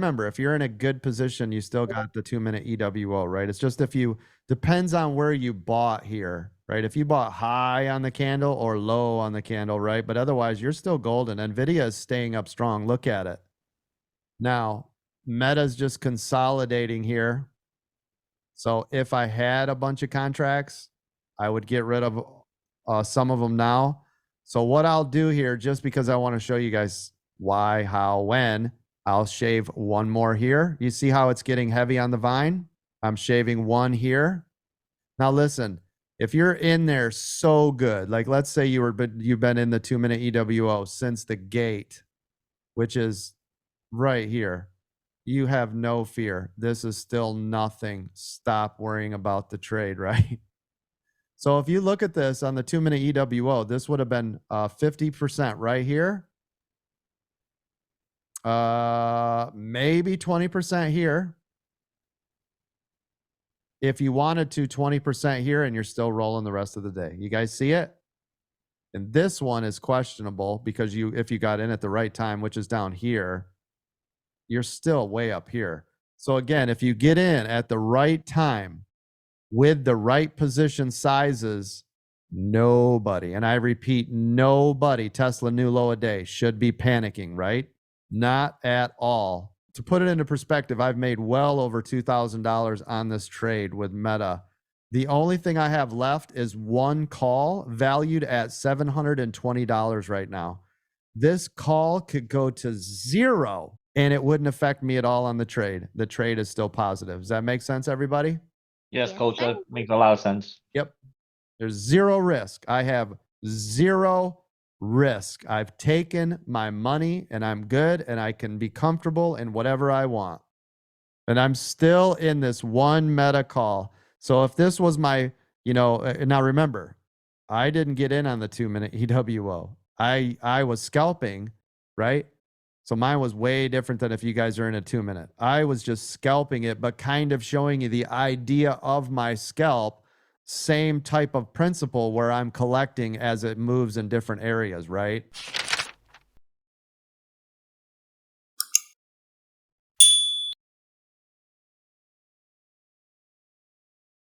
remember, if you're in a good position, you still got the 2-minute EWO, right? It's just if you, depends on where you bought here, right? If you bought high on the candle or low on the candle, right? But otherwise, you're still golden. NVIDIA is staying up strong. Look at it. Now, Meta's just consolidating here. So if I had a bunch of contracts, I would get rid of some of them now. So what I'll do here, just because I want to show you guys why, how, when, I'll shave one more here. You see how it's getting heavy on the vine? I'm shaving one here. Now listen, if you're in there so good, like let's say you've been in the 2-minute EWO since the gate, which is right here. You have no fear. This is still nothing. Stop worrying about the trade, right? So if you look at this on the 2-minute EWO, this would have been 50% right here. Maybe 20% here. If you wanted to, 20% here, and you're still rolling the rest of the day. You guys see it? And this one is questionable because if you got in at the right time, which is down here, you're still way up here. So again, if you get in at the right time with the right position sizes, nobody, and I repeat, nobody, Tesla new low a day, should be panicking, right? Not at all. To put it into perspective, I've made well over $2,000 on this trade with Meta. The only thing I have left is one call valued at $720 right now. This call could go to zero and it wouldn't affect me at all on the trade. The trade is still positive. Does that make sense, everybody? Yes, coach, that makes a lot of sense. Yep. There's zero risk. I have zero risk. I've taken my money and I'm good and I can be comfortable in whatever I want. And I'm still in this one Meta call. So if this was my, now remember, I didn't get in on the 2-minute EWO. I was scalping, right? So mine was way different than if you guys are in a 2-minute. I was just scalping it, but kind of showing you the idea of my scalp, same type of principle where I'm collecting as it moves in different areas, right?